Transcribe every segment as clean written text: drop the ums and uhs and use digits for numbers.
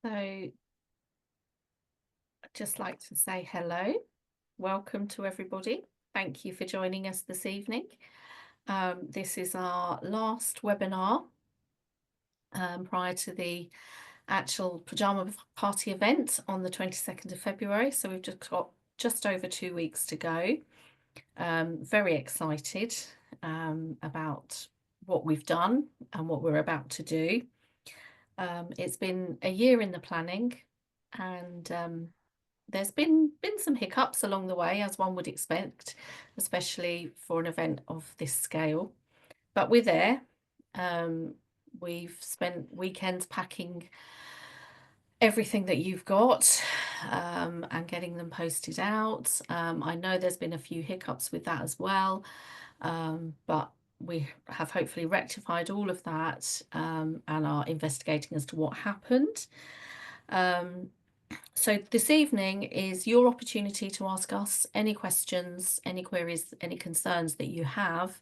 So I'd just like to say hello. Welcome to everybody. Thank you for joining us this evening. This is our last webinar prior to the actual Pyjama Party event on the 22nd of February. So we've just got just over 2 weeks to go. Very excited about what we've done and what we're about to do. It's been a year in the planning, and there's been some hiccups along the way, as one would expect, especially for an event of this scale. But we're there. We've spent weekends packing everything that you've got and getting them posted out. I know there's been a few hiccups with that as well, but we have hopefully rectified all of that and are investigating as to what happened. So this evening is your opportunity to ask us any questions, any queries, any concerns that you have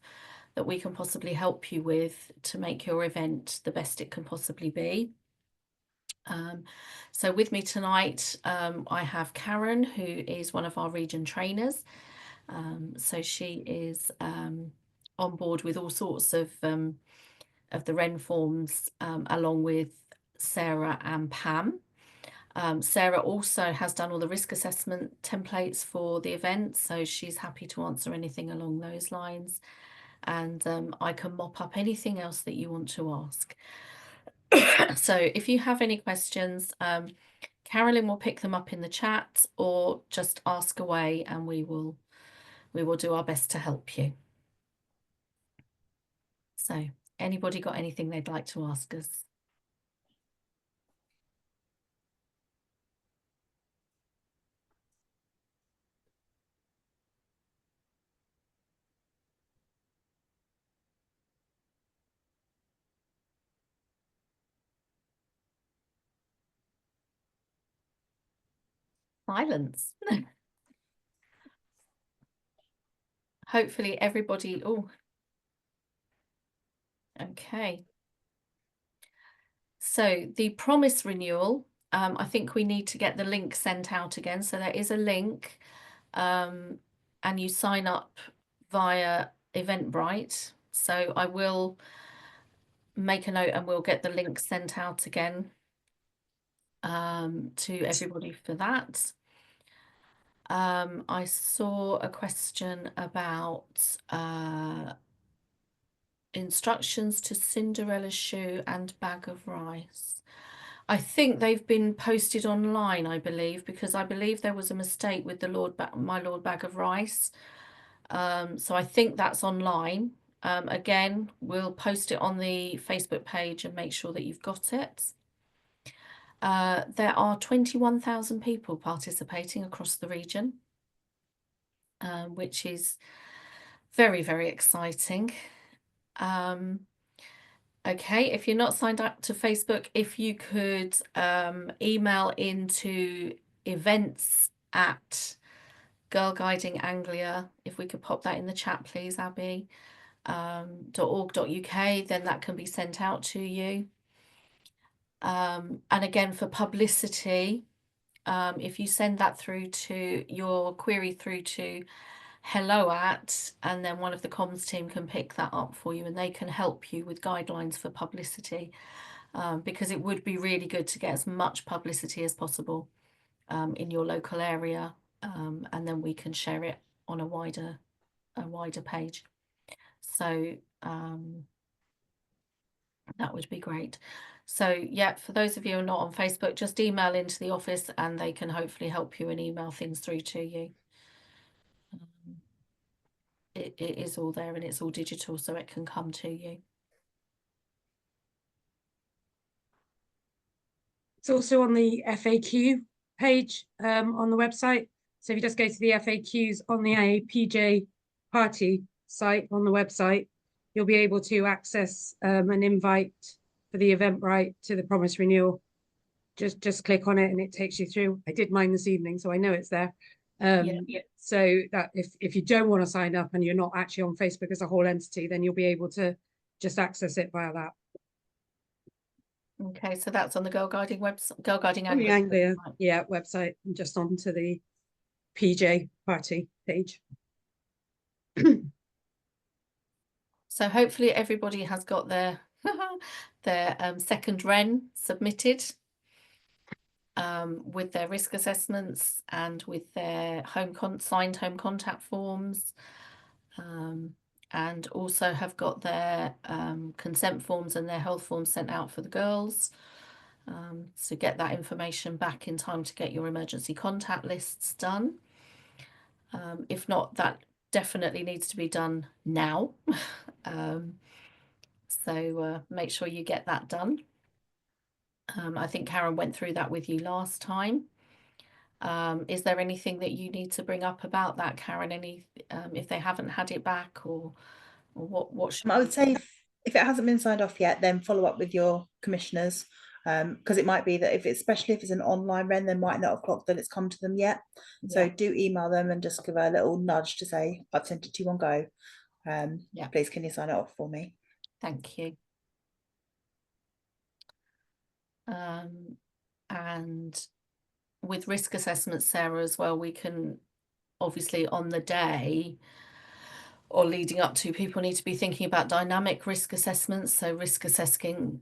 that we can possibly help you with to make your event the best it can possibly be. So with me tonight, I have Karen, who is one of our region trainers. So she is on board with all sorts of the REN forms, along with Sarah and Pam. Sarah also has done all the risk assessment templates for the event, so she's happy to answer anything along those lines. And I can mop up anything else that you want to ask. So if you have any questions, Carolyn will pick them up in the chat, or just ask away and we will do our best to help you. So anybody got anything they'd like to ask us? Silence. Hopefully everybody, oh, okay. So the promise renewal, I think we need to get the link sent out again. So there is a link, and you sign up via Eventbrite. So I will make a note and we'll get the link sent out again to everybody for that. I saw a question about instructions to Cinderella's shoe and bag of rice. I think they've been posted online, I believe, because I believe there was a mistake with the My Lord bag of rice. So I think that's online. Again, we'll post it on the Facebook page and make sure that you've got it. There are 21,000 people participating across the region, which is very, very exciting. Okay, if you're not signed up to Facebook, if you could email into events@Girl Guiding Anglia, if we could pop that in the chat, please, Abby, .org.uk, then that can be sent out to you. And again, for publicity, if you send that through to your query through to hello at, and then one of the comms team can pick that up for you and they can help you with guidelines for publicity, because it would be really good to get as much publicity as possible in your local area, and then we can share it on a wider page. So that would be great. So yeah, for those of you who are not on Facebook, just email into the office and they can hopefully help you and email things through to you. It is all there and it's all digital, so it can come to you. It's also on the FAQ page on the website. So if you just go to the FAQs on the APJ party site on the website, you'll be able to access an invite for the Eventbrite to the promise renewal. Just click on it and it takes you through. I did mine this evening, so I know it's there. So that if you don't want to sign up and you're not actually on Facebook as a whole entity, then you'll be able to just access it via that. Okay, so that's on the Girl Guiding website, Girl Guiding On the Anglia. Anglia, yeah, website, and just onto the PJ party page. So hopefully everybody has got their their second REN submitted with their risk assessments and with their signed home contact forms, and also have got their consent forms and their health forms sent out for the girls. So get that information back in time to get your emergency contact lists done. If not, that definitely needs to be done now. So make sure you get that done. I think Karen went through that with you last time. Is there anything that you need to bring up about that, Karen? Any if they haven't had it back, or what should I would say if it hasn't been signed off yet, then follow up with your commissioners, because it might be that especially if it's an online REN, they might not have clocked that it's come to them yet. So do email them and just give a little nudge to say, I've sent it to you on Go. Please can you sign it off for me? Thank you. And with risk assessments, Sarah, as well, we can obviously on the day or leading up to, people need to be thinking about dynamic risk assessments. So risk assessing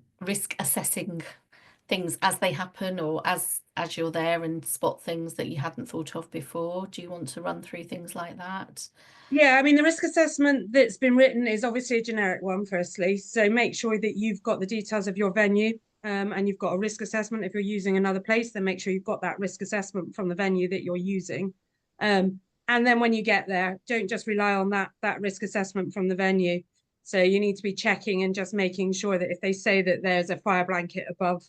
things as they happen, or as you're there, and spot things that you hadn't thought of before. Do you want to run through things like that? Yeah, I mean, the risk assessment that's been written is obviously a generic one, firstly. So make sure that you've got the details of your venue, and you've got a risk assessment. If you're using another place, then make sure you've got that risk assessment from the venue that you're using. And then when you get there, don't just rely on that risk assessment from the venue. So you need to be checking and just making sure that if they say that there's a fire blanket above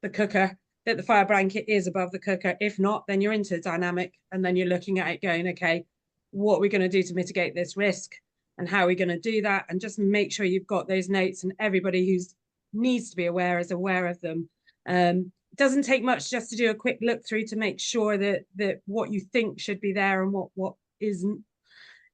the cooker, that the fire blanket is above the cooker. If not, then you're into dynamic, and then you're looking at it going, okay, what are we going to do to mitigate this risk, and how are we going to do that? And just make sure you've got those notes, and everybody who needs to be aware is aware of them. It doesn't take much just to do a quick look through to make sure that what you think should be there and what isn't,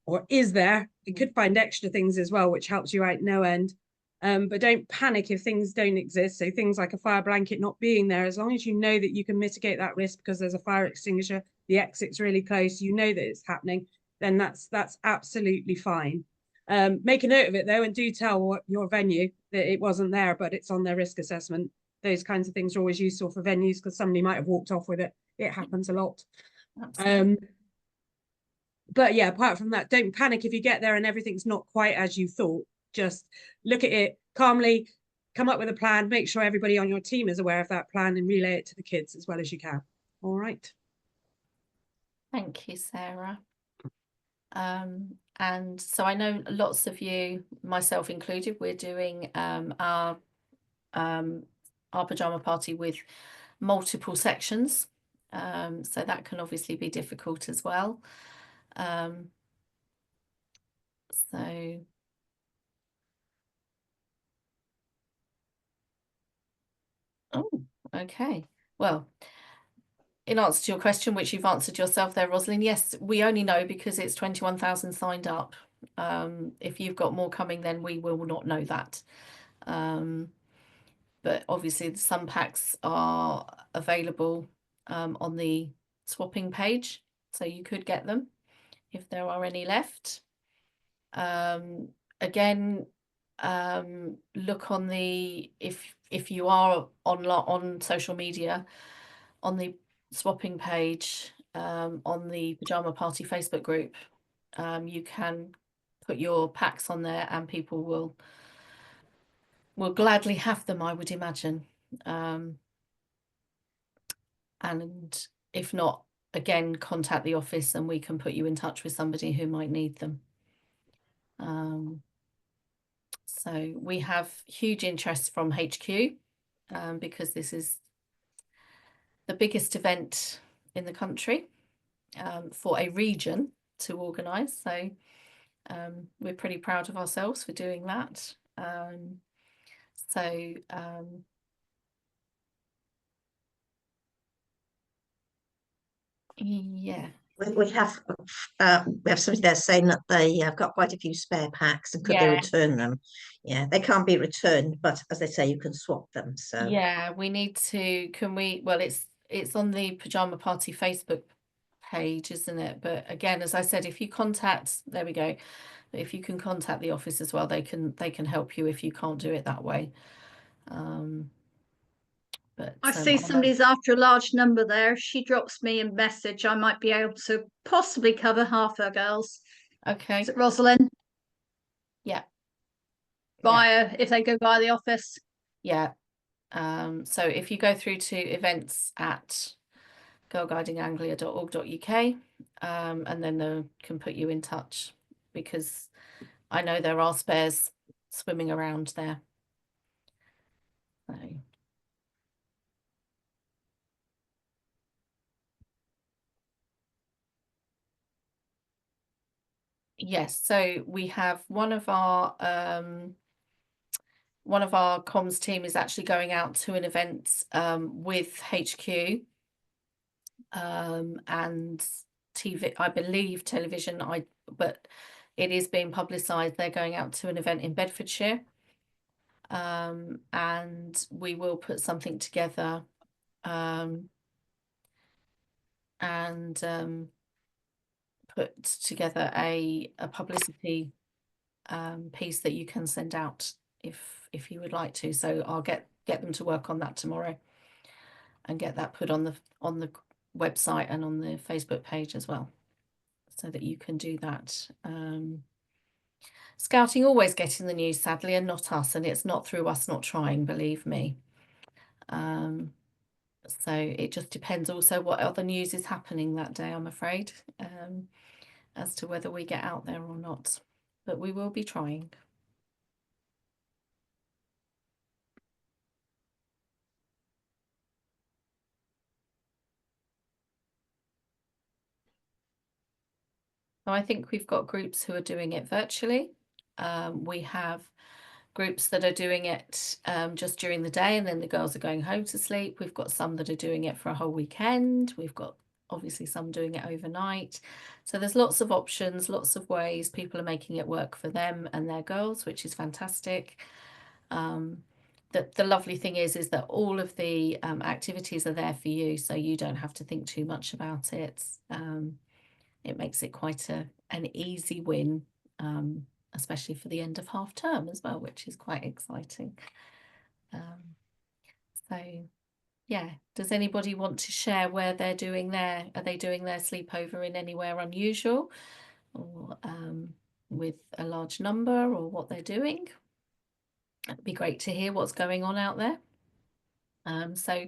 or is there. You could find extra things as well, which helps you out no end. But don't panic if things don't exist. So things like a fire blanket not being there, as long as you know that you can mitigate that risk because there's a fire extinguisher, the exit's really close, you know that it's happening, then that's absolutely fine. Make a note of it though, and do tell your venue that it wasn't there, but it's on their risk assessment. Those kinds of things are always useful for venues because somebody might have walked off with it. It happens a lot. But yeah, apart from that, don't panic if you get there and everything's not quite as you thought. Just look at it calmly, come up with a plan, make sure everybody on your team is aware of that plan, and relay it to the kids as well as you can. All right. Thank you, Sarah. And so I know lots of you, myself included, we're doing our pyjama party with multiple sections. So that can obviously be difficult as well. So oh, okay. Well, in answer to your question, which you've answered yourself there, Rosalind, yes, we only know because it's 21,000 signed up. If you've got more coming, then we will not know that. But obviously some packs are available on the swapping page, so you could get them if there are any left. Again, look on the if you are on social media, on the swapping page, on the Pyjama Party Facebook group, you can put your packs on there and people will gladly have them, I would imagine. And if not, again, contact the office and we can put you in touch with somebody who might need them. So we have huge interest from HQ because this is the biggest event in the country for a region to organise. So we're pretty proud of ourselves for doing that. Yeah, We have somebody there saying that they have got quite a few spare packs and could they Yeah. return them? Yeah, they can't be returned, but as they say, you can swap them. So Yeah, we need to, can we, well, it's on the Pyjama Party Facebook page, isn't it? But again, as I said, if you contact, there we go. If you can contact the office as well, they can help you if you can't do it that way. But I see somebody's after a large number there. If she drops me a message, I might be able to possibly cover half her girls. okay. Is it Rosalind? Yeah. Via, if they go via the office. Yeah. So if you go through to events at girlguidinganglia.org.uk, and then they can put you in touch, because I know there are spares swimming around there. So. Yes, so we have one of our comms team is actually going out to an event with HQ and TV, I believe television, but it is being publicised. They're going out to an event in Bedfordshire, and we will put something together and put together a publicity piece that you can send out if you would like to. So I'll get them to work on that tomorrow and get that put on the website and on the Facebook page as well, so that you can do that. Scouting always get in the news, sadly, and not us, and it's not through us not trying, believe me. So it just depends also what other news is happening that day, I'm afraid, as to whether we get out there or not, but we will be trying. So I think we've got groups who are doing it virtually. We have groups that are doing it just during the day, and then the girls are going home to sleep. We've got some that are doing it for a whole weekend. We've got obviously some doing it overnight. So there's lots of options, lots of ways people are making it work for them and their girls, which is fantastic. The lovely thing is that all of the activities are there for you, so you don't have to think too much about it. It makes it quite an easy win, especially for the end of half term as well, which is quite exciting. So yeah, does anybody want to share where they're doing are they doing their sleepover in anywhere unusual, or with a large number, or what they're doing? It'd be great to hear what's going on out there. So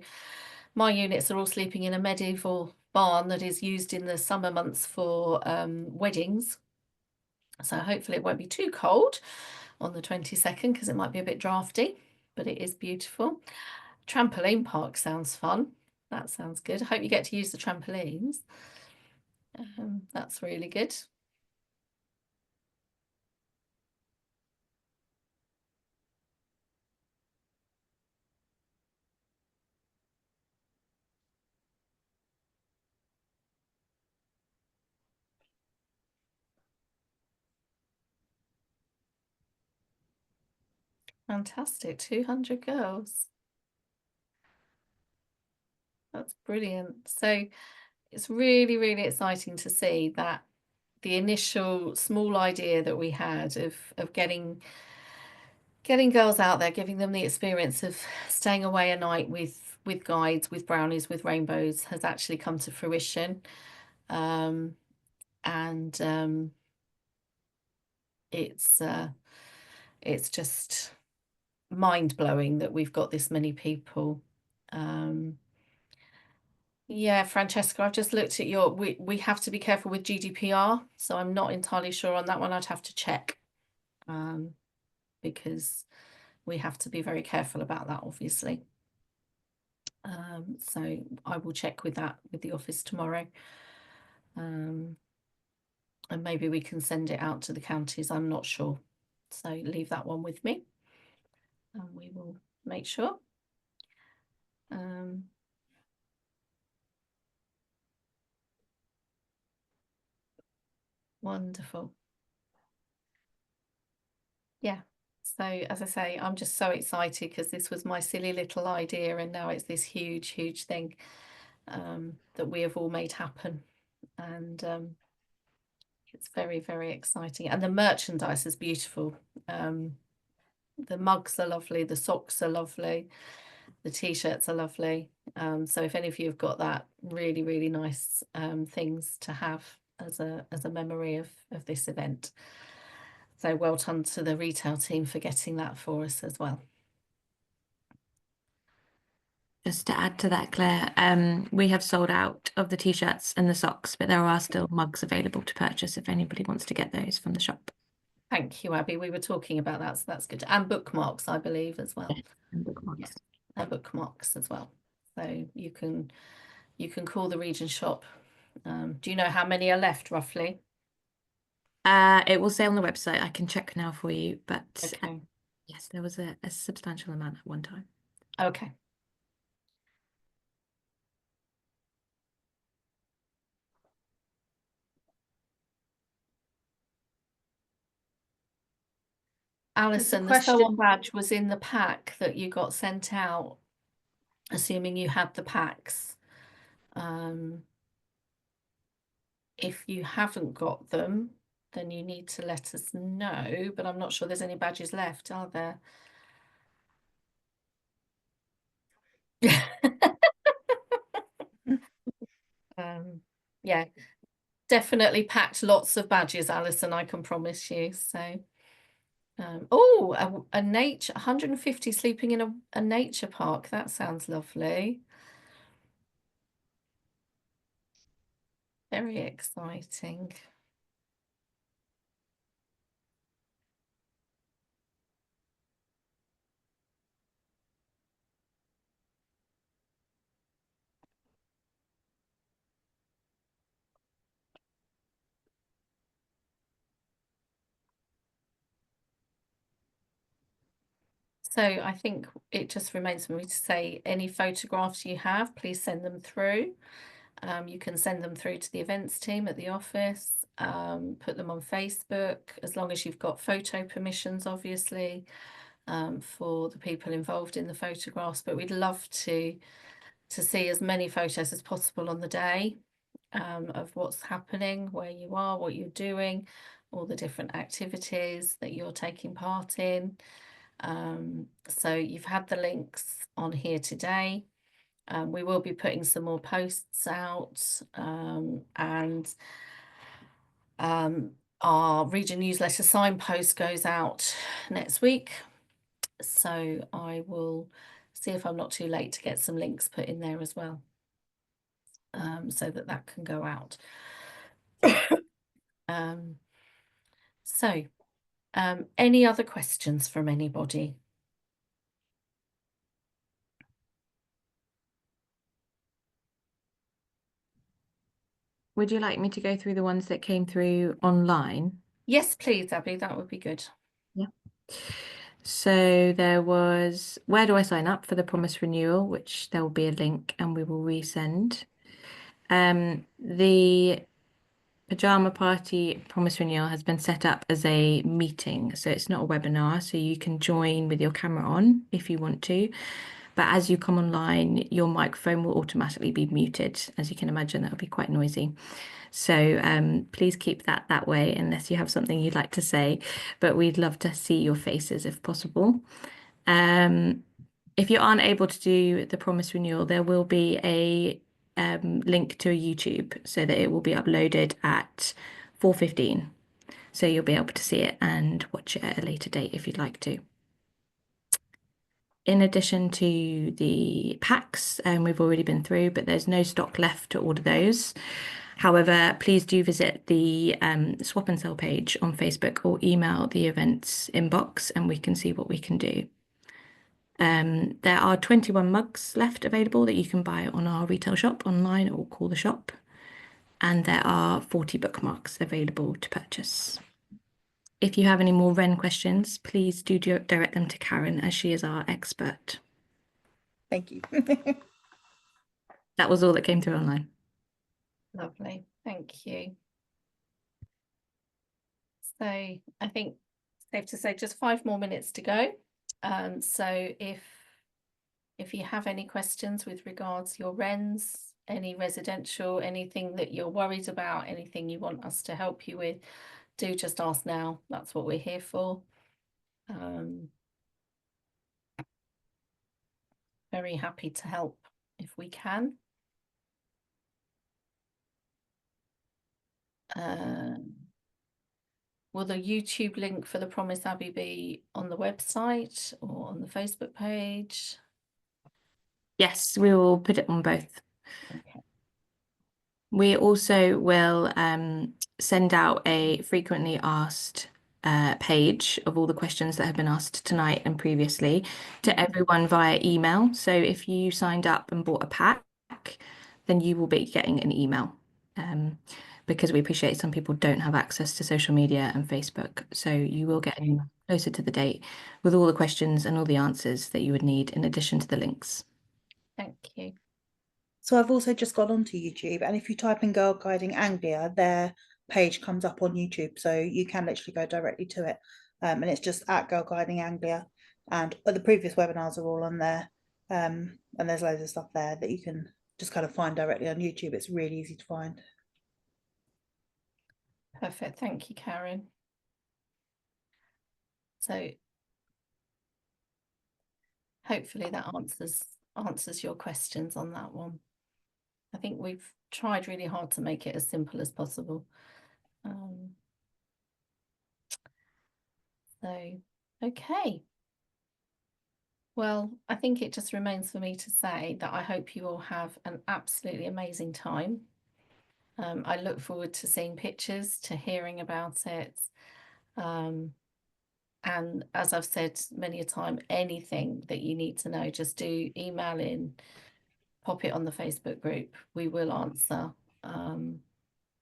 my units are all sleeping in a medieval barn that is used in the summer months for weddings. So hopefully it won't be too cold on the 22nd, because it might be a bit drafty, but it is beautiful. Trampoline park sounds fun. That sounds good. I hope you get to use the trampolines. That's really good. Fantastic, 200 girls. That's brilliant. So it's really, really exciting to see that the initial small idea that we had of getting girls out there, giving them the experience of staying away a night with guides, with brownies, with rainbows, has actually come to fruition. It's just mind-blowing that we've got this many people. Yeah, Francesca, I've just looked at we have to be careful with GDPR, so I'm not entirely sure on that one. I'd have to check, because we have to be very careful about that, obviously. So I will check with that with the office tomorrow. And maybe we can send it out to the counties, I'm not sure. So leave that one with me and we will make sure. Wonderful. Yeah. So as I say, I'm just so excited because this was my silly little idea, and now it's this huge, huge thing that we have all made happen. And it's very, very exciting. And the merchandise is beautiful. The mugs are lovely, the socks are lovely, the t-shirts are lovely. So if any of you have got that, really, really nice things to have as a memory of this event. So well done to the retail team for getting that for us as well. Just to add to that, Claire, we have sold out of the t-shirts and the socks, but there are still mugs available to purchase if anybody wants to get those from the shop. Thank you, Abby. We were talking about that, so that's good. And bookmarks, I believe, as well. And bookmarks. Yes, and bookmarks as well. So you can call the Region shop. Do you know how many are left roughly? It will say on the website. I can check now for you, but Okay. yes, there was a substantial amount at one time. Okay. Alison, the sew on badge was in the pack that you got sent out, assuming you had the packs. If you haven't got them, then you need to let us know, but I'm not sure there's any badges left, are there? Yeah, definitely packed lots of badges, Alison, I can promise you. So oh, a nature 150 sleeping in a nature park. That sounds lovely. Very exciting. So I think it just remains for me to say, any photographs you have, please send them through. You can send them through to the events team at the office, put them on Facebook, as long as you've got photo permissions, obviously, for the people involved in the photographs. But we'd love to see as many photos as possible on the day, of what's happening, where you are, what you're doing, all the different activities that you're taking part in. So you've had the links on here today. We will be putting some more posts out, and our region newsletter signpost goes out next week. So I will see if I'm not too late to get some links put in there as well, so that can go out. Any other questions from anybody? Would you like me to go through the ones that came through online? Yes, please, Abby, that would be good. Yeah. So there was, where do I sign up for the promise renewal, which there will be a link and we will resend. The Pyjama Party promise renewal has been set up as a meeting, so it's not a webinar, so you can join with your camera on if you want to. But as you come online, your microphone will automatically be muted. As you can imagine, that would be quite noisy. So please keep that way unless you have something you'd like to say, but we'd love to see your faces if possible. If you aren't able to do the promise renewal, there will be a link to a YouTube so that it will be uploaded at 4:15. So you'll be able to see it and watch it at a later date if you'd like to. In addition to the packs, we've already been through, but there's no stock left to order those. However, please do visit the swap and sell page on Facebook or email the events inbox and we can see what we can do. There are 21 mugs left available that you can buy on our retail shop online or call the shop. And there are 40 bookmarks available to purchase. If you have any more Wren questions, please do direct them to Karen, as she is our expert. Thank you. That was all that came through online. Lovely, thank you. So I think safe to say just 5 more minutes to go. So if you have any questions with regards to your rents, any residential, anything that you're worried about, anything you want us to help you with, do just ask now. That's what we're here for. Very happy to help if we can. Will the YouTube link for the Promise Abbey be on the website or on the Facebook page? Yes, we will put it on both. Okay. We also will send out a frequently asked page of all the questions that have been asked tonight and previously to everyone via email. So if you signed up and bought a pack, then you will be getting an email. Because we appreciate some people don't have access to social media and Facebook. So you will get an email closer to the date with all the questions and all the answers that you would need in addition to the links. Thank you. So I've also just gone onto YouTube, and if you type in Girl Guiding Anglia, their page comes up on YouTube, so you can literally go directly to it. And it's just at Girl Guiding Anglia, and the previous webinars are all on there. And there's loads of stuff there that you can just kind of find directly on YouTube. It's really easy to find. Perfect. Thank you, Karen. So hopefully that answers your questions on that one. I think we've tried really hard to make it as simple as possible. Okay. Well, I think it just remains for me to say that I hope you all have an absolutely amazing time. I look forward to seeing pictures, to hearing about it. And as I've said many a time, anything that you need to know, just do email in, pop it on the Facebook group. We will answer and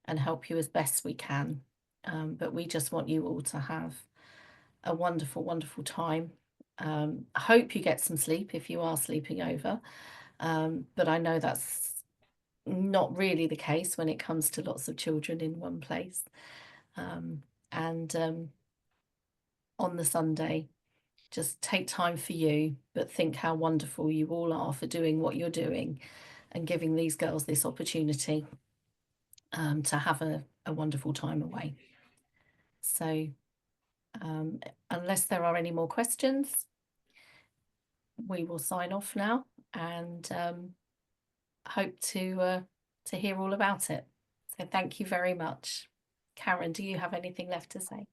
help you as best we can. But we just want you all to have a wonderful, wonderful time. I hope you get some sleep if you are sleeping over. But I know that's not really the case when it comes to lots of children in one place. On the Sunday, just take time for you, but think how wonderful you all are for doing what you're doing and giving these girls this opportunity to have a wonderful time away. So unless there are any more questions, we will sign off now and hope to hear all about it. So thank you very much. Karen, do you have anything left to say?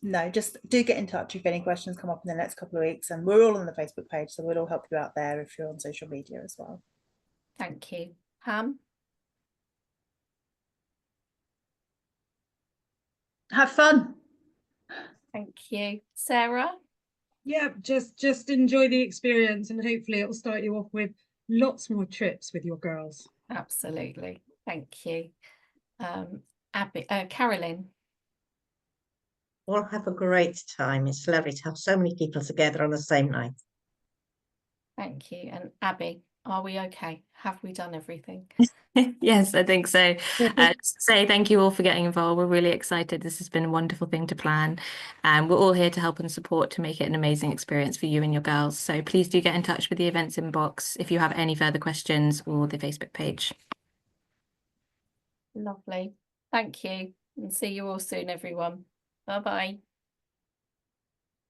No, just do get in touch if any questions come up in the next couple of weeks, and we're all on the Facebook page, so we'll all help you out there if you're on social media as well. Thank you. Pam? Have fun. Thank you. Sarah? Yeah, just enjoy the experience, and hopefully it will start you off with lots more trips with your girls. Absolutely. Thank you. Carolyn? Well, have a great time. It's lovely to have so many people together on the same night. Thank you. And Abby, are we okay? Have we done everything? Yes, I think so. Say thank you all for getting involved. We're really excited. This has been a wonderful thing to plan. And we're all here to help and support to make it an amazing experience for you and your girls. So please do get in touch with the events inbox if you have any further questions or the Facebook page. Lovely. Thank you. And see you all soon, everyone. Bye-bye.